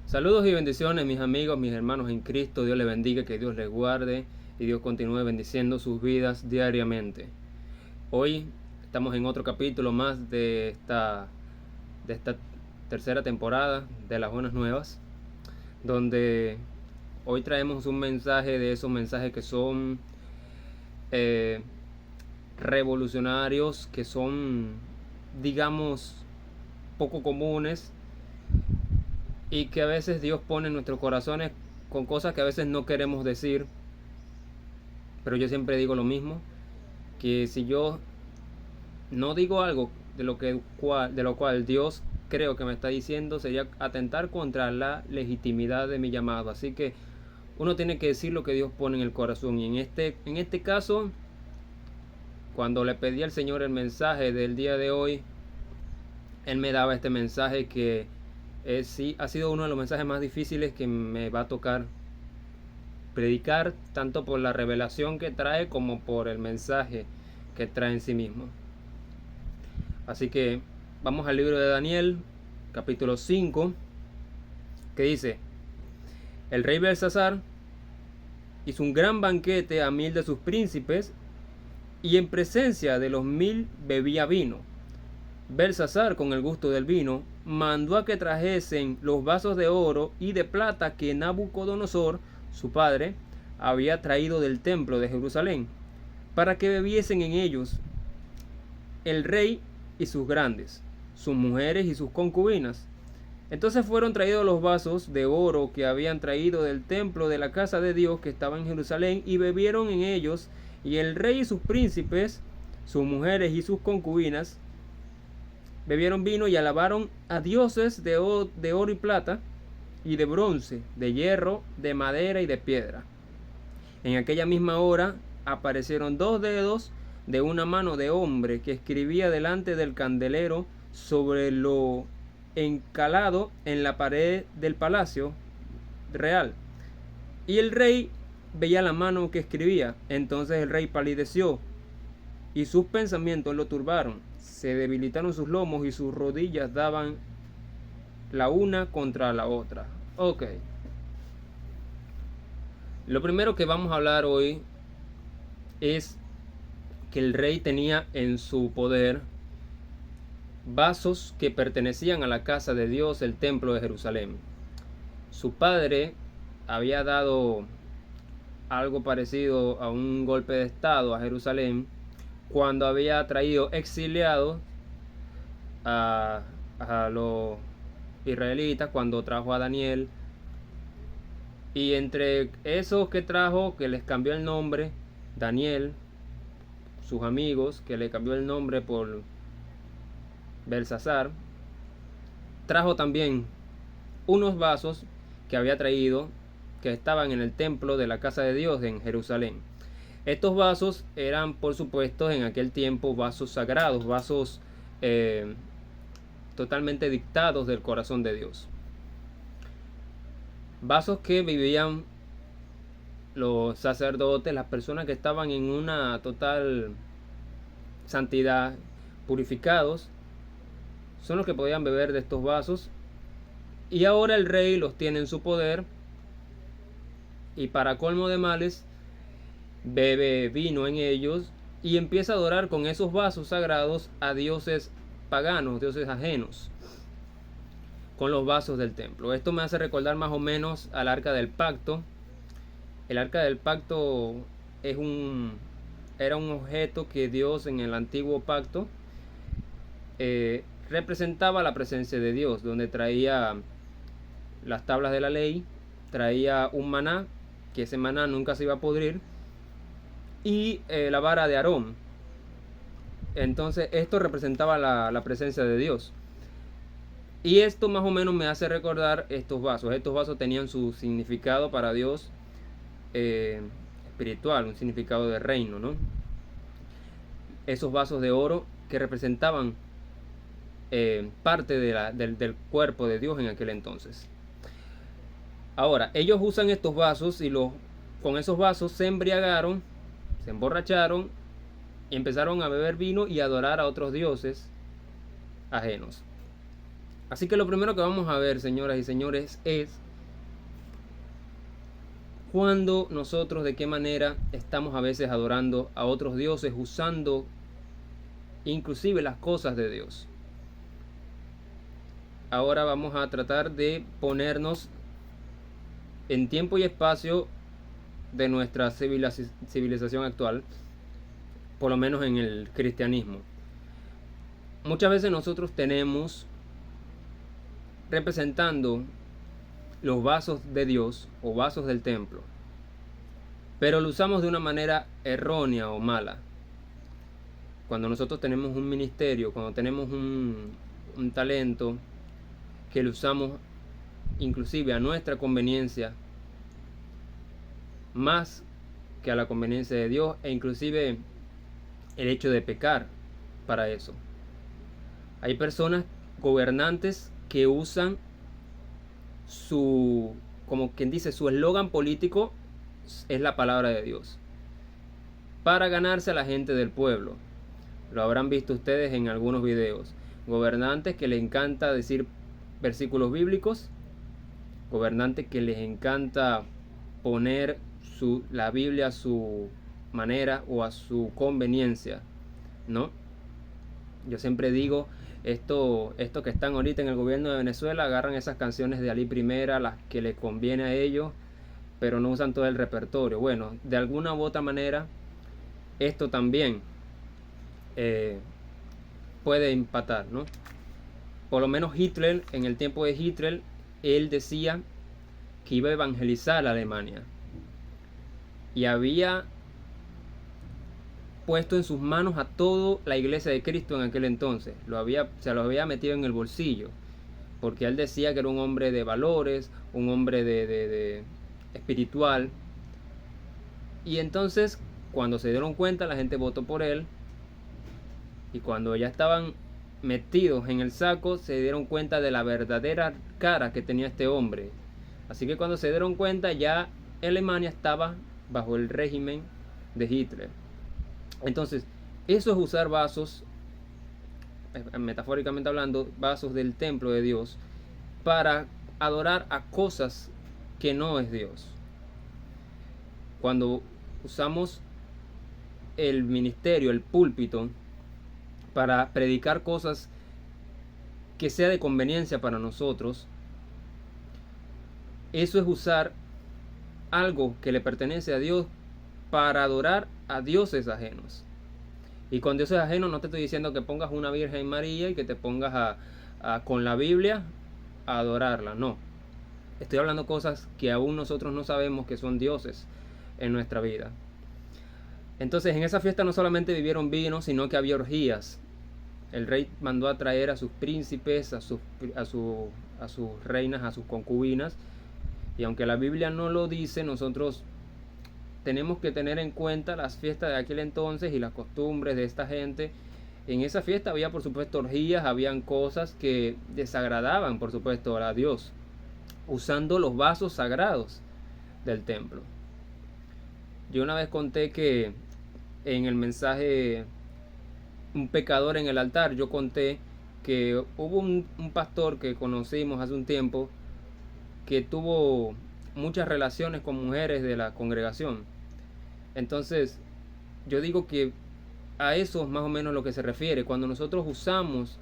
Saludos y bendiciones, mis amigos, mis hermanos en Cristo. Dios les bendiga, que Dios les guarde y Dios continúe bendiciendo sus vidas diariamente. Hoy estamos en otro capítulo más de esta tercera temporada de las Buenas Nuevas, donde hoy traemos un mensaje de esos mensajes que son revolucionarios, que son, digamos, poco comunes, y que a veces Dios pone en nuestros corazones con cosas que a veces no queremos decir. Pero yo siempre digo lo mismo, que si yo no digo algo de lo cual Dios creo que me está diciendo, sería atentar contra la legitimidad de mi llamado. Así que uno tiene que decir lo que Dios pone en el corazón. Y en este caso, cuando le pedí al Señor el mensaje del día de hoy, Él me daba este mensaje que sí ha sido uno de los mensajes más difíciles que me va a tocar predicar, tanto por la revelación que trae como por el mensaje que trae en sí mismo. Así que vamos al libro de Daniel, capítulo 5, que dice: el rey Belsasar hizo un gran banquete a 1000 de sus príncipes, y en presencia de los 1000 bebía vino. Belsasar, con el gusto del vino, mandó a que trajesen los vasos de oro y de plata que Nabucodonosor, su padre, había traído del templo de Jerusalén, para que bebiesen en ellos el rey y sus grandes, sus mujeres y sus concubinas. Entonces fueron traídos los vasos de oro que habían traído del templo de la casa de Dios que estaba en Jerusalén, y bebieron en ellos, y el rey y sus príncipes, sus mujeres y sus concubinas, bebieron vino y alabaron a dioses de oro y plata, y de bronce, de hierro, de madera y de piedra. En aquella misma hora aparecieron 2 dedos de una mano de hombre que escribía delante del candelero sobre lo encalado en la pared del palacio real. Y el rey veía la mano que escribía. Entonces el rey palideció y sus pensamientos lo turbaron. Se debilitaron sus lomos y sus rodillas daban la una contra la otra. Ok. Lo primero que vamos a hablar hoy es que el rey tenía en su poder vasos que pertenecían a la casa de Dios, el templo de Jerusalén. Su padre había dado algo parecido a un golpe de estado a Jerusalén cuando había traído exiliados a los israelitas, cuando trajo a Daniel. Y entre esos que trajo, que les cambió el nombre, Daniel, sus amigos, que le cambió el nombre por Belsasar, trajo también unos vasos que había traído, que estaban en el templo de la casa de Dios en Jerusalén. Estos vasos eran, por supuesto, en aquel tiempo vasos sagrados, vasos totalmente dictados del corazón de Dios. Vasos que vivían los sacerdotes, las personas que estaban en una total santidad, purificados, son los que podían beber de estos vasos. Y ahora el rey los tiene en su poder, y para colmo de males, bebe vino en ellos y empieza a adorar con esos vasos sagrados a dioses paganos, dioses ajenos, con los vasos del templo. Esto me hace recordar más o menos al Arca del Pacto. El Arca del Pacto era un objeto que Dios en el antiguo pacto representaba la presencia de Dios, donde traía las tablas de la ley, traía un maná, que ese maná nunca se iba a pudrir, y la vara de Aarón. Entonces esto representaba la presencia de Dios. Y esto más o menos me hace recordar estos vasos. Estos vasos tenían su significado para Dios espiritual, un significado de reino, ¿no? Esos vasos de oro que representaban parte del cuerpo de Dios en aquel entonces. Ahora, ellos usan estos vasos y con esos vasos se embriagaron, se emborracharon y empezaron a beber vino y a adorar a otros dioses ajenos. Así que lo primero que vamos a ver, señoras y señores, es cuando nosotros, de qué manera estamos a veces adorando a otros dioses, usando inclusive las cosas de Dios. Ahora vamos a tratar de ponernos en tiempo y espacio de nuestra civilización actual, por lo menos en el cristianismo. Muchas veces nosotros tenemos representando los vasos de Dios o vasos del templo, pero lo usamos de una manera errónea o mala. Cuando nosotros tenemos un ministerio, cuando tenemos un talento, que lo usamos inclusive a nuestra conveniencia, más que a la conveniencia de Dios, e inclusive el hecho de pecar para eso. Hay personas, gobernantes, que usan como quien dice, su eslogan político es la palabra de Dios, para ganarse a la gente del pueblo. Lo habrán visto ustedes en algunos videos. Gobernantes que les encanta decir versículos bíblicos, gobernantes que les encanta poner la Biblia a su manera o a su conveniencia, ¿no? Yo siempre digo, esto que están ahorita en el gobierno de Venezuela, agarran esas canciones de Ali Primera, las que les conviene a ellos, pero no usan todo el repertorio. Bueno, de alguna u otra manera, esto también puede empatar, ¿no? Por lo menos Hitler, en el tiempo de Hitler, él decía que iba a evangelizar a Alemania. Y había puesto en sus manos a toda la iglesia de Cristo en aquel entonces. Se lo había metido en el bolsillo. Porque él decía que era un hombre de valores, un hombre de espiritual. Y entonces, cuando se dieron cuenta, la gente votó por él. Y cuando ya estaban metidos en el saco, se dieron cuenta de la verdadera cara que tenía este hombre. Así que cuando se dieron cuenta, ya Alemania estaba bajo el régimen de Hitler. Entonces, eso es usar vasos, metafóricamente hablando, vasos del templo de Dios, para adorar a cosas que no es Dios. Cuando usamos el ministerio, el púlpito, para predicar cosas que sea de conveniencia para nosotros, eso es usar algo que le pertenece a Dios para adorar a dioses ajenos. Y con dioses ajenos no te estoy diciendo que pongas una Virgen María y que te pongas con la Biblia a adorarla, no. Estoy hablando cosas que aún nosotros no sabemos que son dioses en nuestra vida. Entonces, en esa fiesta no solamente vivieron vino, sino que había orgías. El rey mandó a traer a sus príncipes, a sus reinas, a sus concubinas. Y aunque la Biblia no lo dice, nosotros tenemos que tener en cuenta las fiestas de aquel entonces y las costumbres de esta gente. En esa fiesta había, por supuesto, orgías, habían cosas que desagradaban, por supuesto, a Dios, usando los vasos sagrados del templo. Yo una vez conté que en el mensaje Un pecador en el altar, yo conté que hubo un pastor que conocimos hace un tiempo que tuvo muchas relaciones con mujeres de la congregación. Entonces, yo digo que a eso es más o menos lo que se refiere. Cuando nosotros usamos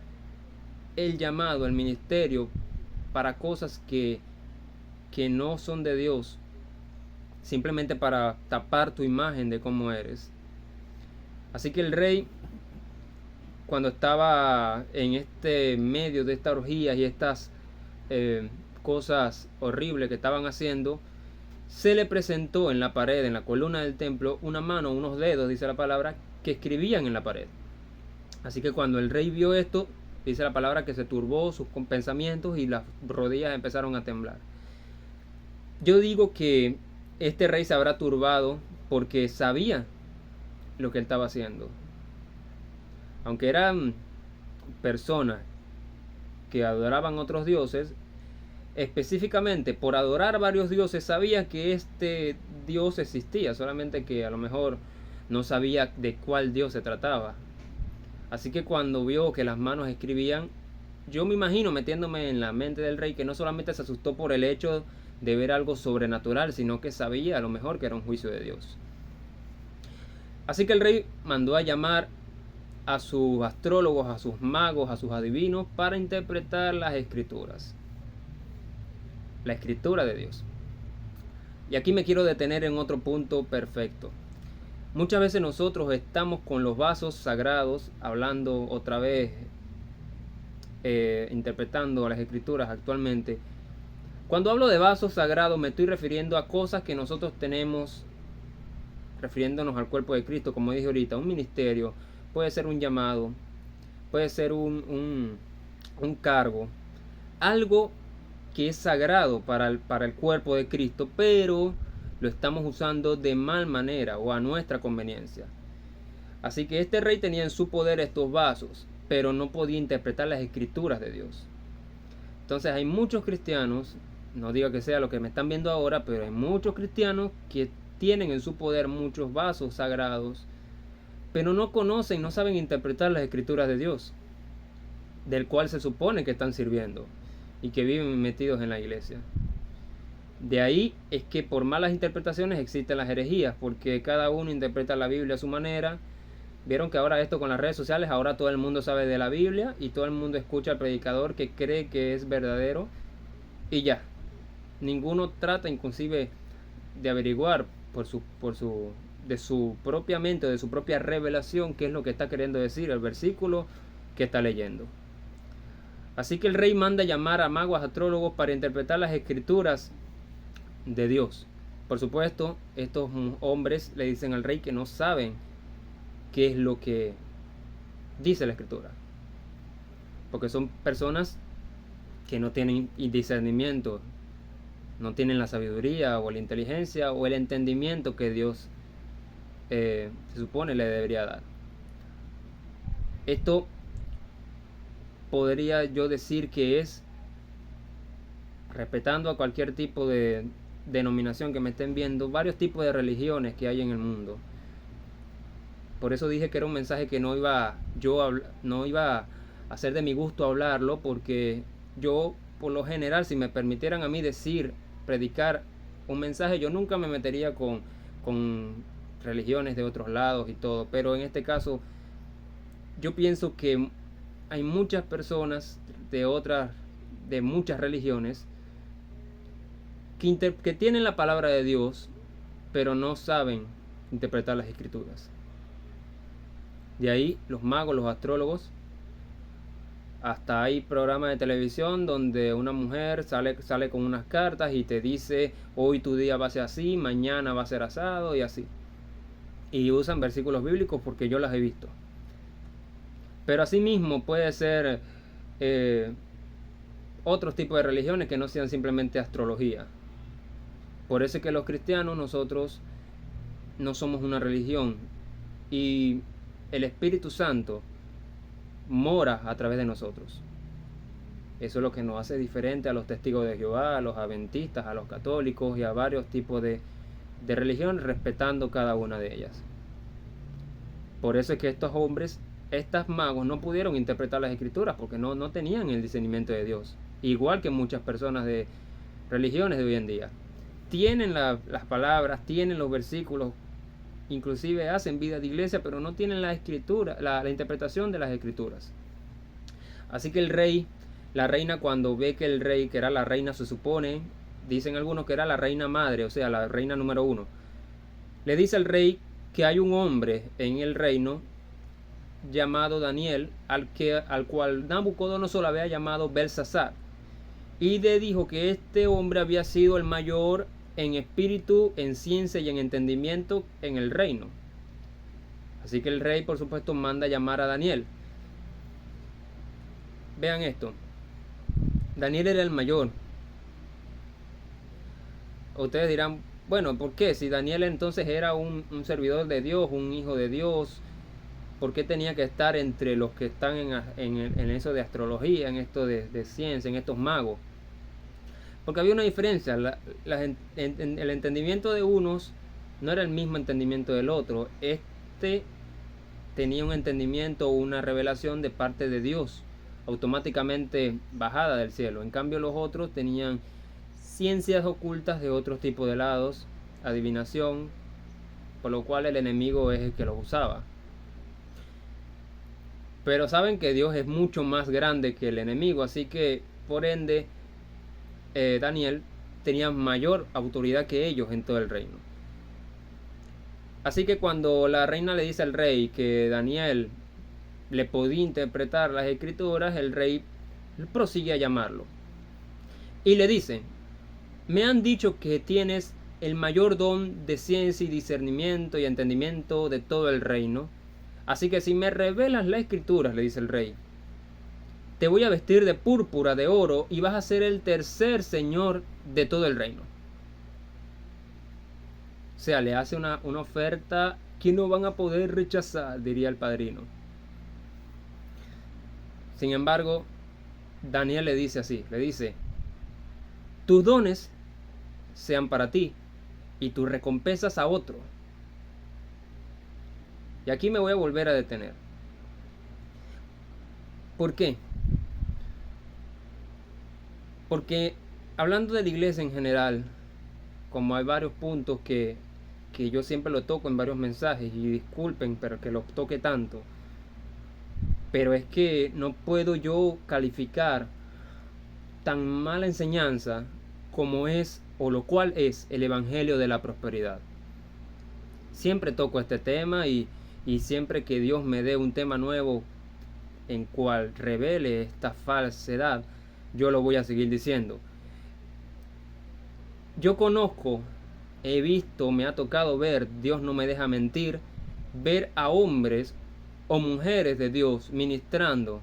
el llamado, el ministerio, para cosas que no son de Dios, simplemente para tapar tu imagen de cómo eres. Así que el rey, cuando estaba en este medio de estas orgías y estas cosas horribles que estaban haciendo, se le presentó en la pared, en la columna del templo, una mano, unos dedos, dice la palabra, que escribían en la pared. Así que cuando el rey vio esto, dice la palabra que se turbó sus pensamientos y las rodillas empezaron a temblar. Yo digo que este rey se habrá turbado porque sabía lo que él estaba haciendo. Aunque eran personas que adoraban otros dioses, específicamente por adorar varios dioses sabía que este dios existía, solamente que a lo mejor no sabía de cuál dios se trataba. Así que cuando vio que las manos escribían, yo me imagino metiéndome en la mente del rey que no solamente se asustó por el hecho de ver algo sobrenatural, sino que sabía a lo mejor que era un juicio de Dios. Así que el rey mandó a llamar a sus astrólogos, a sus magos, a sus adivinos para interpretar las escrituras. La escritura de Dios. Y aquí me quiero detener en otro punto perfecto. Muchas veces nosotros estamos con los vasos sagrados, hablando otra vez, interpretando las escrituras actualmente. Cuando hablo de vasos sagrados me estoy refiriendo a cosas que nosotros tenemos, refiriéndonos al cuerpo de Cristo, como dije ahorita, un ministerio, puede ser un llamado, puede ser un cargo, algo que es sagrado para el cuerpo de Cristo, pero lo estamos usando de mal manera o a nuestra conveniencia. Así que este rey tenía en su poder estos vasos, pero no podía interpretar las escrituras de Dios. Entonces hay muchos cristianos, no digo que sea lo que me están viendo ahora, pero hay muchos cristianos que tienen en su poder muchos vasos sagrados, pero no conocen, no saben interpretar las escrituras de Dios, del cual se supone que están sirviendo y que viven metidos en la iglesia. De ahí es que por malas interpretaciones existen las herejías, porque cada uno interpreta la Biblia a su manera. Vieron que ahora esto con las redes sociales, ahora todo el mundo sabe de la Biblia y todo el mundo escucha al predicador que cree que es verdadero y ya. Ninguno trata inclusive de averiguar de su propia mente, de su propia revelación, qué es lo que está queriendo decir el versículo que está leyendo. Así que el rey manda llamar a magos, astrólogos para interpretar las escrituras de Dios. Por supuesto, estos hombres le dicen al rey que no saben qué es lo que dice la escritura, porque son personas que no tienen discernimiento, no tienen la sabiduría o la inteligencia o el entendimiento que Dios se supone le debería dar. Esto podría yo decir que es, respetando a cualquier tipo de denominación que me estén viendo, varios tipos de religiones que hay en el mundo. Por eso dije que era un mensaje que no iba a hacer de mi gusto hablarlo, porque yo, por lo general, si me permitieran a mí predicar un mensaje, yo nunca me metería con religiones de otros lados y todo. Pero en este caso, yo pienso que hay muchas personas de muchas religiones que tienen la palabra de Dios, pero no saben interpretar las escrituras. De ahí los magos, los astrólogos, hasta hay programas de televisión donde una mujer sale con unas cartas y te dice: hoy tu día va a ser así, mañana va a ser asado y así. Y usan versículos bíblicos porque yo las he visto. Pero asimismo puede ser otros tipos de religiones que no sean simplemente astrología. Por eso es que los cristianos, nosotros no somos una religión, y el Espíritu Santo mora a través de nosotros. Eso es lo que nos hace diferente a los testigos de Jehová, a los adventistas, a los católicos y a varios tipos de religiones, respetando cada una de ellas. Por eso es que estos hombres, estos magos, no pudieron interpretar las escrituras porque no tenían el discernimiento de Dios, igual que muchas personas de religiones de hoy en día. Tienen las palabras, tienen los versículos, inclusive hacen vida de iglesia, pero no tienen la escritura, la interpretación de las escrituras. Así que el rey, la reina, cuando ve que el rey, que era la reina, se supone, dicen algunos que era la reina madre, o sea, la reina número 1, le dice al rey que hay un hombre en el reino llamado Daniel, al cual Nabucodonosor había llamado Belsasar, y le dijo que este hombre había sido el mayor en espíritu, en ciencia y en entendimiento en el reino. Así que el rey, por supuesto, manda llamar a Daniel. Vean esto. Daniel era el mayor. Ustedes dirán, bueno, ¿por qué? Si Daniel entonces era un servidor de Dios, un hijo de Dios, ¿por qué tenía que estar entre los que están en eso de astrología, en esto de ciencia, en estos magos? Porque había una diferencia. El entendimiento de unos no era el mismo entendimiento del otro. Este tenía un entendimiento o una revelación de parte de Dios, automáticamente bajada del cielo. En cambio, los otros tenían ciencias ocultas de otros tipos de lados, adivinación, por lo cual el enemigo es el que los usaba. Pero saben que Dios es mucho más grande que el enemigo, así que por ende Daniel tenía mayor autoridad que ellos en todo el reino. Así que cuando la reina le dice al rey que Daniel le podía interpretar las escrituras, el rey prosigue a llamarlo y le dice: me han dicho que tienes el mayor don de ciencia y discernimiento y entendimiento de todo el reino. Así que si me revelas las escrituras, le dice el rey, te voy a vestir de púrpura, de oro, y vas a ser el tercer señor de todo el reino. O sea, le hace una oferta que no van a poder rechazar, diría el padrino. Sin embargo, Daniel le dice así, le dice: tus dones sean para ti y tus recompensas a otro. Y aquí me voy a volver a detener. ¿Por qué? Porque hablando de la iglesia en general, como hay varios puntos que yo siempre lo toco en varios mensajes, y disculpen pero que los toque tanto, pero es que no puedo yo calificar tan mala enseñanza como es, o lo cual es, el evangelio de la prosperidad. Siempre toco este tema y siempre que Dios me dé un tema nuevo en cual revele esta falsedad, yo lo voy a seguir diciendo. Yo conozco, he visto, me ha tocado ver, Dios no me deja mentir, ver a hombres o mujeres de Dios ministrando,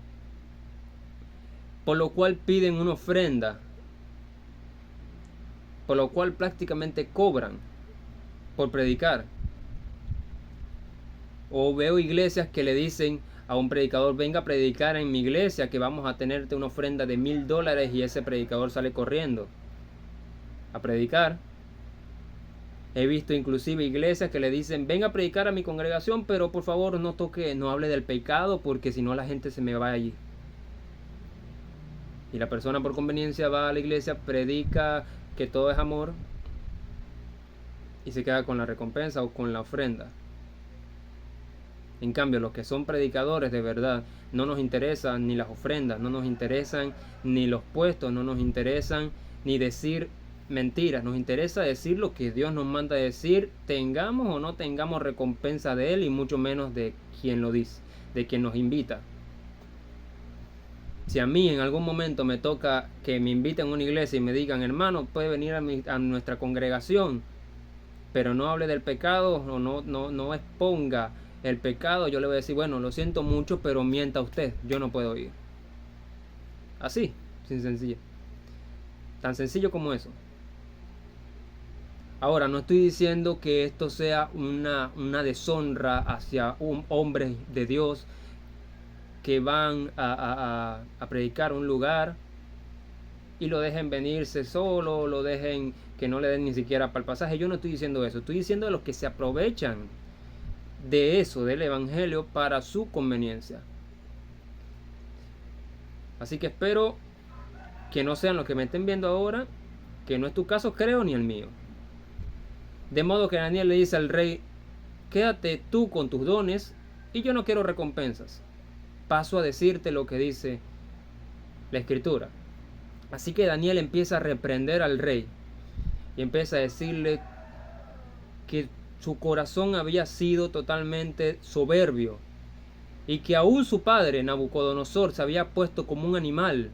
por lo cual piden una ofrenda, por lo cual prácticamente cobran por predicar. O veo iglesias que le dicen a un predicador: venga a predicar en mi iglesia, que vamos a tenerte una ofrenda de $1000, y ese predicador sale corriendo a predicar. He visto inclusive iglesias que le dicen: venga a predicar a mi congregación, pero por favor no toque, no hable del pecado, porque si no la gente se me va allí. Y la persona por conveniencia va a la iglesia, predica que todo es amor y se queda con la recompensa o con la ofrenda. En cambio, los que son predicadores de verdad, no nos interesan ni las ofrendas, no nos interesan ni los puestos, no nos interesan ni decir mentiras, nos interesa decir lo que Dios nos manda a decir, tengamos o no tengamos recompensa de Él, y mucho menos de quien lo dice, de quien nos invita. Si a mí en algún momento me toca que me inviten a una iglesia y me digan: hermano, puede venir a nuestra congregación, pero no hable del pecado o no exponga el pecado, yo le voy a decir: bueno, lo siento mucho, pero mienta usted, yo no puedo ir. Así, sin sencillo. Tan sencillo como eso. Ahora, no estoy diciendo que esto sea una deshonra hacia hombres de Dios que van a predicar un lugar y lo dejen venirse solo, lo dejen que no le den ni siquiera para el pasaje. Yo no estoy diciendo eso, estoy diciendo de los que se aprovechan de eso, del evangelio, para su conveniencia. Así que espero que no sean los que me estén viendo ahora, que no es tu caso, creo, ni el mío. De modo que Daniel le dice al rey: quédate tú con tus dones y yo no quiero recompensas. Paso a decirte lo que dice la escritura. Así que Daniel empieza a reprender al rey y empieza a decirle que su corazón había sido totalmente soberbio y que aún su padre Nabucodonosor se había puesto como un animal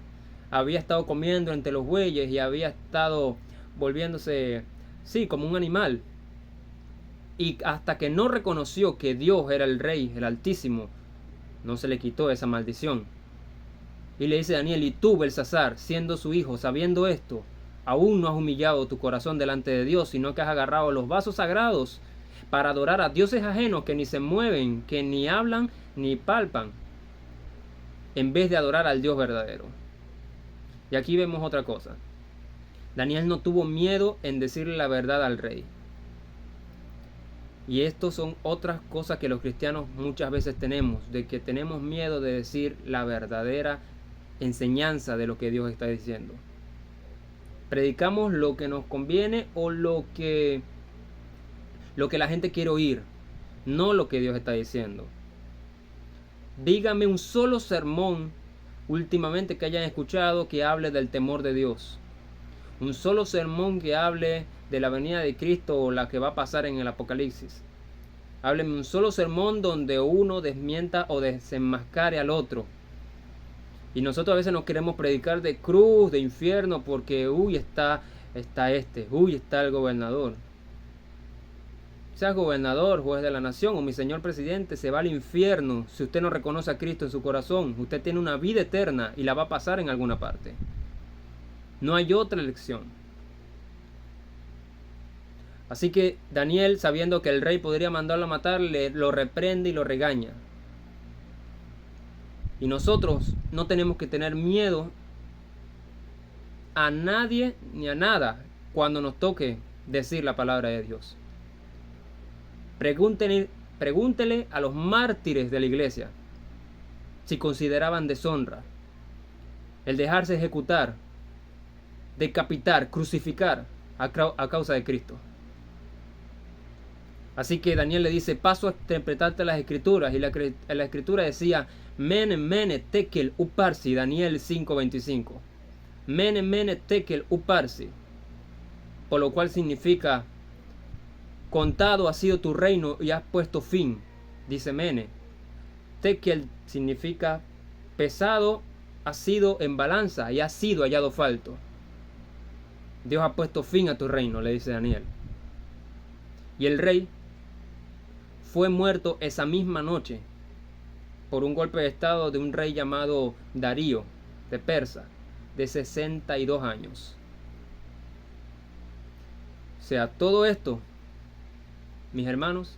había estado comiendo entre los bueyes y había estado volviéndose, sí, como un animal. Y hasta que no reconoció que Dios era el Rey, el Altísimo, no se le quitó esa maldición. Y le dice Daniel: y tú, Belsasar, siendo su hijo, sabiendo esto, aún no has humillado tu corazón delante de Dios, sino que has agarrado los vasos sagrados para adorar a dioses ajenos que ni se mueven, que ni hablan ni palpan, en vez de adorar al Dios verdadero. Y aquí vemos otra cosa. Daniel no tuvo miedo en decirle la verdad al rey. Y esto son otras cosas que los cristianos muchas veces tenemos, de que tenemos miedo de decir la verdadera enseñanza de lo que Dios está diciendo. Predicamos lo que nos conviene o lo que la gente quiere oír, no lo que Dios está diciendo. Dígame un solo sermón últimamente que hayan escuchado que hable del temor de Dios. Un solo sermón que hable de la venida de Cristo o la que va a pasar en el Apocalipsis. Hábleme un solo sermón donde uno desmienta o desenmascare al otro. Y nosotros a veces nos queremos predicar de cruz, de infierno, porque está el gobernador. Sea gobernador, juez de la nación o mi señor presidente, se va al infierno si usted no reconoce a Cristo en su corazón. Usted tiene una vida eterna y la va a pasar en alguna parte. No hay otra elección. Así que Daniel, sabiendo que el rey podría mandarlo a matar, lo reprende y lo regaña. Y nosotros no tenemos que tener miedo a nadie ni a nada cuando nos toque decir la palabra de Dios. Pregúntele a los mártires de la iglesia si consideraban deshonra el dejarse ejecutar, decapitar, crucificar a causa de Cristo. Así que Daniel le dice: paso a interpretarte las escrituras. Y la escritura decía: Mene, mene, tekel, uparsi. Daniel 5:25. Mene, mene, tekel, uparsi. Por lo cual significa: contado ha sido tu reino y has puesto fin. Dice Mene. Tekel significa: pesado ha sido en balanza y ha sido hallado falto. Dios ha puesto fin a tu reino, le dice Daniel. Y el rey fue muerto esa misma noche por un golpe de estado de un rey llamado Darío de Persa, de 62 años. O sea, todo esto, mis hermanos,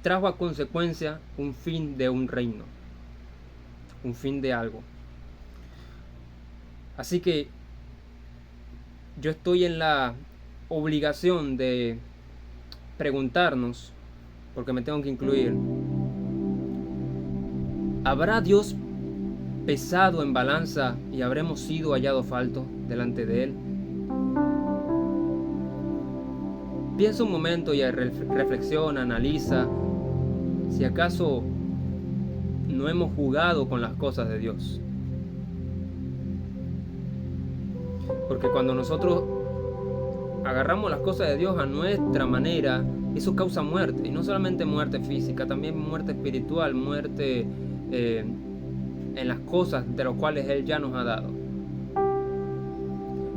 trajo a consecuencia un fin de un reino, un fin de algo. Así que yo estoy en la obligación de preguntarnos, porque me tengo que incluir: ¿habrá Dios pesado en balanza y habremos sido hallados faltos delante de Él? Piensa un momento y reflexiona, analiza si acaso no hemos jugado con las cosas de Dios. Porque cuando nosotros agarramos las cosas de Dios a nuestra manera, eso causa muerte. Y no solamente muerte física, también muerte espiritual, muerte en las cosas de las cuales Él ya nos ha dado.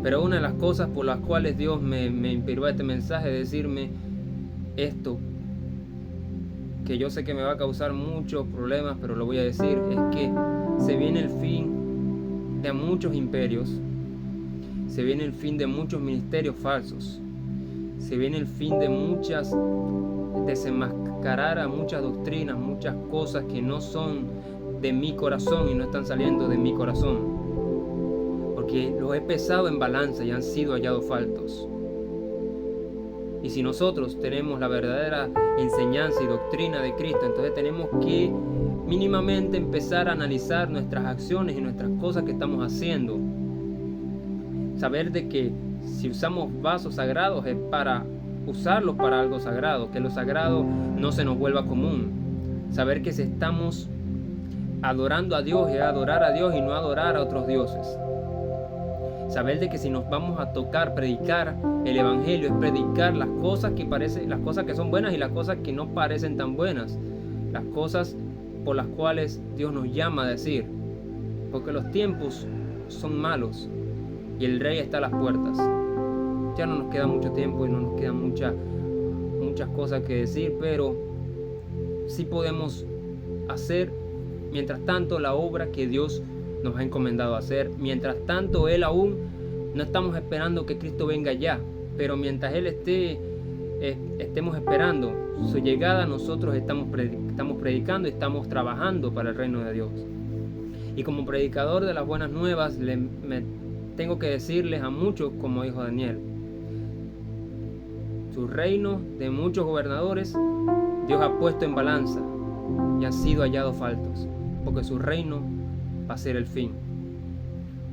Pero una de las cosas por las cuales Dios me inspiró este mensaje, de decirme esto, que yo sé que me va a causar muchos problemas, pero lo voy a decir, es que se viene el fin de muchos imperios. Se viene el fin de muchos ministerios falsos. Se viene el fin de desenmascarar a muchas doctrinas, muchas cosas que no son de mi corazón y no están saliendo de mi corazón. Porque los he pesado en balanza y han sido hallados faltos. Y si nosotros tenemos la verdadera enseñanza y doctrina de Cristo, entonces tenemos que mínimamente empezar a analizar nuestras acciones y nuestras cosas que estamos haciendo. Saber de que si usamos vasos sagrados es para usarlos para algo sagrado, que lo sagrado no se nos vuelva común. Saber que si estamos adorando a Dios es adorar a Dios y no adorar a otros dioses. Saber de que si nos vamos a tocar, predicar el evangelio, es predicar las cosas que son buenas y las cosas que no parecen tan buenas, las cosas por las cuales Dios nos llama a decir. porque los tiempos son malos y el Rey está a las puertas. Ya no nos queda mucho tiempo y no nos quedan muchas cosas que decir, pero sí podemos hacer mientras tanto la obra que Dios nos ha encomendado a hacer. Mientras tanto Él aún no estamos esperando que Cristo venga ya, pero mientras Él estemos esperando su llegada, nosotros estamos predicando y estamos trabajando para el reino de Dios. Y como predicador de las buenas nuevas, me tengo que decirles a muchos, como dijo Daniel, su reino de muchos gobernadores Dios ha puesto en balanza y han sido hallados faltos, porque su reino va a ser el fin.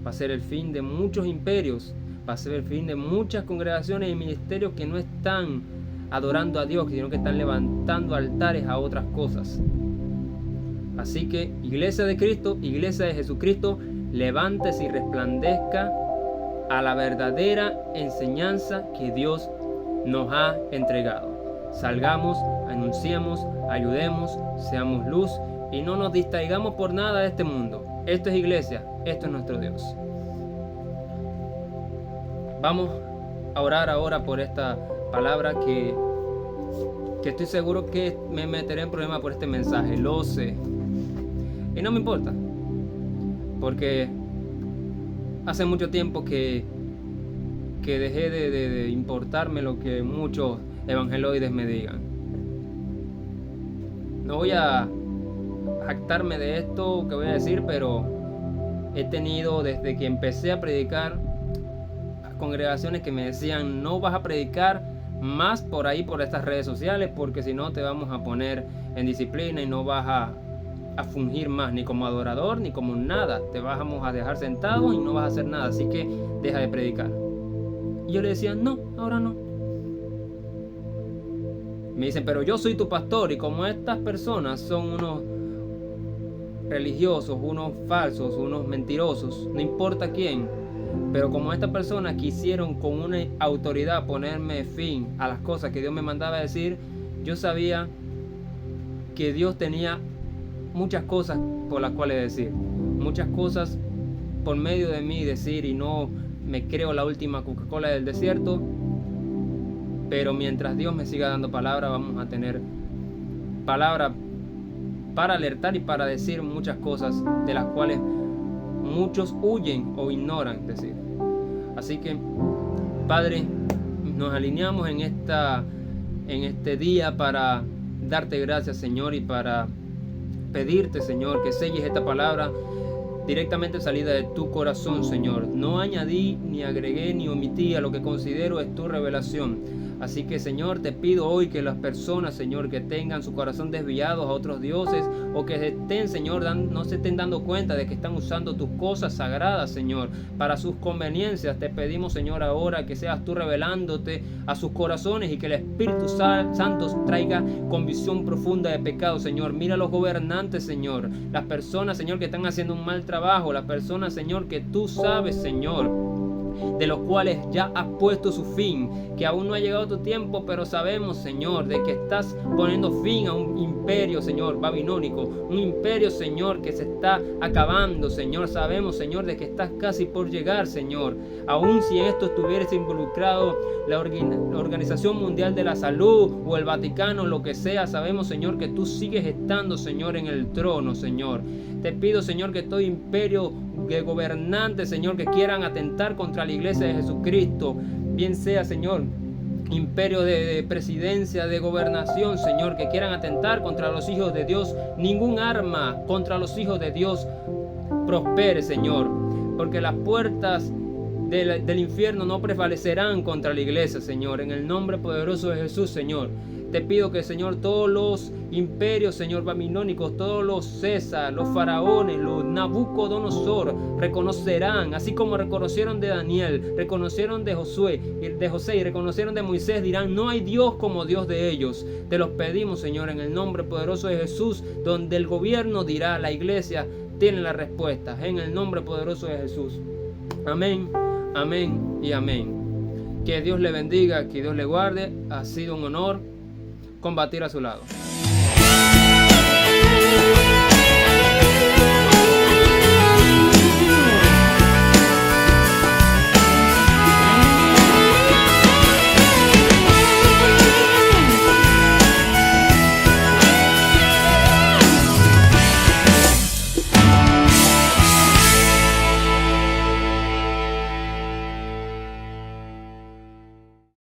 Va a ser el fin de muchos imperios, va a ser el fin de muchas congregaciones y ministerios que no están adorando a Dios, sino que están levantando altares a otras cosas. Así que, iglesia de Cristo, iglesia de Jesucristo, levántese y resplandezca a la verdadera enseñanza que Dios nos ha entregado. Salgamos, anunciemos, ayudemos, seamos luz y no nos distraigamos por nada de este mundo. Esto es iglesia, esto es nuestro Dios. Vamos a orar ahora por esta palabra que estoy seguro que me meteré en problemas por este mensaje, lo sé. Y no me importa, porque hace mucho tiempo que dejé de importarme lo que muchos evangeloides me digan. No voy a jactarme de esto que voy a decir, pero he tenido desde que empecé a predicar congregaciones que me decían: no vas a predicar más por ahí, por estas redes sociales, porque si no te vamos a poner en disciplina y no vas a fungir más ni como adorador ni como nada, te vamos a dejar sentado y no vas a hacer nada, así que deja de predicar. Y yo le decía: no, ahora no. Me dicen: pero yo soy tu pastor, y como estas personas son unos religiosos, unos falsos, unos mentirosos, no importa quién, pero como estas personas quisieron con una autoridad ponerme fin a las cosas que Dios me mandaba a decir, yo sabía que Dios tenía muchas cosas por las cuales decir, muchas cosas por medio de mí decir, y no me creo la última Coca-Cola del desierto. Pero mientras Dios me siga dando palabra, vamos a tener palabra para alertar y para decir muchas cosas de las cuales muchos huyen o ignoran decir. Así que, Padre, nos alineamos en este día para darte gracias, Señor, y para pedirte, Señor, que selles esta palabra directamente salida de tu corazón, Señor. No añadí, ni agregué, ni omití a lo que considero es tu revelación. Así que, Señor, te pido hoy que las personas, Señor, que tengan su corazón desviados a otros dioses, o que estén, Señor, no se estén dando cuenta de que están usando tus cosas sagradas, Señor, para sus conveniencias, te pedimos, Señor, ahora que seas tú revelándote a sus corazones y que el Espíritu Santo traiga convicción profunda de pecado, Señor. Mira a los gobernantes, Señor, las personas, Señor, que están haciendo un mal trabajo, las personas, Señor, que tú sabes, Señor, de los cuales ya has puesto su fin, que aún no ha llegado tu tiempo, pero sabemos, Señor, de que estás poniendo fin a un imperio, Señor, babilónico, un imperio, Señor, que se está acabando, Señor. Sabemos, Señor, de que estás casi por llegar, Señor. Aún si en esto estuviese involucrado la Organización Mundial de la Salud o el Vaticano, lo que sea, sabemos, Señor, que tú sigues estando, Señor, en el trono, Señor. Te pido, Señor, que todo imperio de gobernantes, Señor, que quieran atentar contra la iglesia de Jesucristo, bien sea, Señor, imperio de presidencia, de gobernación, Señor, que quieran atentar contra los hijos de Dios, ningún arma contra los hijos de Dios prospere, Señor, porque las puertas del infierno no prevalecerán contra la iglesia, Señor, en el nombre poderoso de Jesús, Señor. Te pido que, Señor, todos los imperios, Señor, babilónicos, todos los César, los faraones, los Nabucodonosor, reconocerán, así como reconocieron de Daniel, reconocieron de José y reconocieron de Moisés, dirán: no hay Dios como Dios de ellos. Te los pedimos, Señor, en el nombre poderoso de Jesús, donde el gobierno dirá, la iglesia tiene las respuestas, en el nombre poderoso de Jesús. Amén, amén y amén. Que Dios le bendiga, que Dios le guarde. Ha sido un honor combatir a su lado.